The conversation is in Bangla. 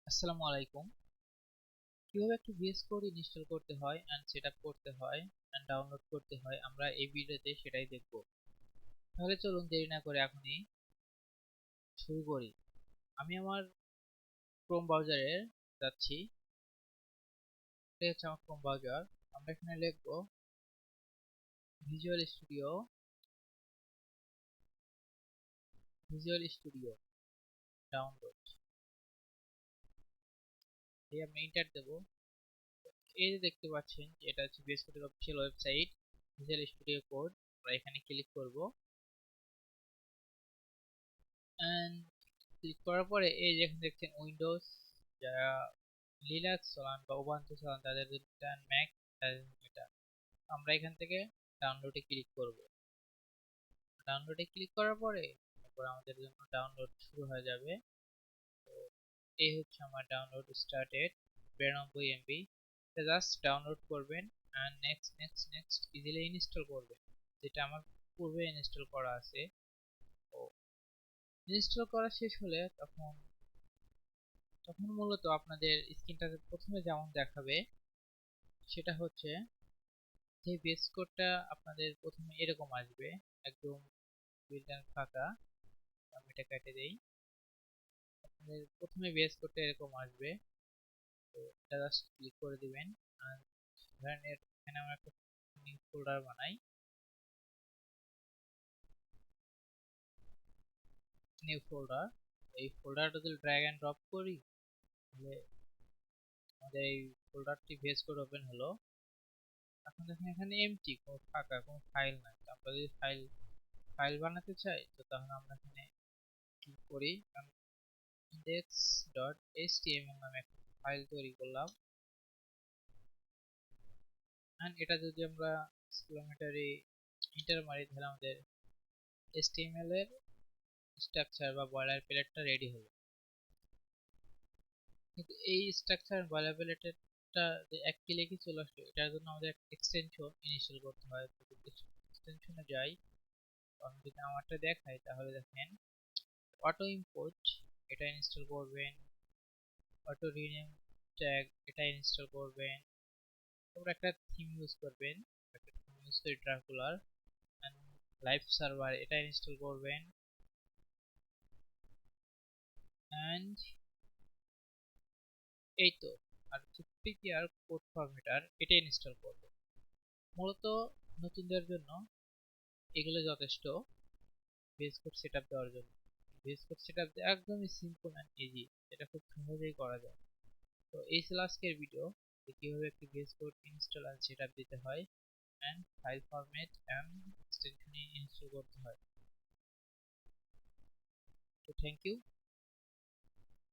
আসসালামু আলাইকুম। কিভাবে একটি ভিএস কোড ইনস্টল করতে হয় এন্ড সেটআপ করতে হয় এন্ড ডাউনলোড করতে হয় আমরা এই ভিডিওতে সেটাই দেখব। তাহলে চলুন দেরি না করে এখনই শুরু করি। আমি আমার ক্রোম ব্রাউজারে যাচ্ছি। এটা হচ্ছে আমার ক্রোম ব্রাউজার। আমরা এখানে লিখব ভিজুয়াল স্টুডিও ডাউনলোড। এই আমি এন্টার দেব। এই যে দেখতে পাচ্ছেন যে এটা হচ্ছে ভিএস কোডের official website visual studio code. আমরা এখানে ক্লিক করব এন্ড ক্লিক করার পরে এই যে এখানে দেখছেন উইন্ডোজ, যারা লিনাক্স চালান বা উবুন্টু চালান তাদের জন্য ম্যাক, তাদের জন্য এটা। আমরা এখান থেকে ডাউনলোডে ক্লিক করব। ডাউনলোডে ক্লিক করার পরে তারপর আমাদের জন্য ডাউনলোড শুরু হয়ে যাবে। তো এই হচ্ছে আমার ডাউনলোড স্টার্টেড 92 এমবি। এটা জাস্ট ডাউনলোড করবেন আর next next next easily install করবেন, যেটা আমার পূর্বে ইনস্টল করা আছে। তো ইনস্টল করা শেষ হলে তখন তখন মূলত আপনাদের স্ক্রিনটা প্রথমে যেমন দেখাবে সেটা হচ্ছে যে বেস কোডটা আপনাদের প্রথমে এরকম আসবে, একদম বিল্ডার ফাঁকা। আমি এটা কেটে দেই। আপনাদের প্রথমে বেস কোডটা এরকম আসবে। তো এটা জাস্ট ক্লিক করে দিবেন। আর ধরেন এখানে আমরা একটা নিউ ফোল্ডার বানাই। নিউ ফোল্ডার, এই ফোল্ডারটা যদি ড্র্যাগ এন্ড ড্রপ করি তাহলে আমাদের এই ফোল্ডারটি বেস কোড ওপেন হলো। এখন দেখেন এখানে এমটি, কোনো ফাঁকা, কোনো ফাইল নাই। তো আমরা যদি ফাইল ফাইল বানাতে চাই তো তাহলে আমরা এখানে ক্লিক করি। index.html নামে একটা ফাইল তৈরি করলাম। এন্ড এটা যদি আমরা কিলোমিটারে এন্টার মারি তাহলে আমাদের HTML এর স্ট্রাকচার বা বয়লার প্লেটটা রেডি হলো। কিন্তু এই স্ট্রাকচার বয়লার প্লেটটা যে এক ক্লিকে চলে আসলো, এটার জন্য আমাদের একটা এক্সটেনশন ইনস্টল করতে হয়। তো এক্সটেনশনে যাই। তো আমি যদি আমারটা দেখাই তাহলে দেখেন অটো ইম্পোর্ট এটা ইনস্টল করবেন, অটো রিনেম ট্যাগ এটা ইনস্টল করবেন, তারপর একটা থিম ইউজ করবেন, একটা থিম ইউজ করে ড্রাকুলার এন্ড লাইভ সার্ভার এটা ইনস্টল করবেন এন্ড এই তো। আর পিপিআর কোড ফরম্যাটার এটা ইনস্টল করবেন। মূলত নতুনদের জন্য এগুলো যথেষ্ট বেস কোড সেটআপ দেওয়ার জন্য। বেস কোড সেটআপ একদমই সিম্পল এন্ড ইজি, এটা খুব সহজেই করা যায়। তো এই ছিল আজকের ভিডিও, যে কিভাবে একটি বেস কোড ইনস্টল আর সেটআপ দিতে হয় and file format and extension install করতে হয়। তো থ্যাংক ইউ।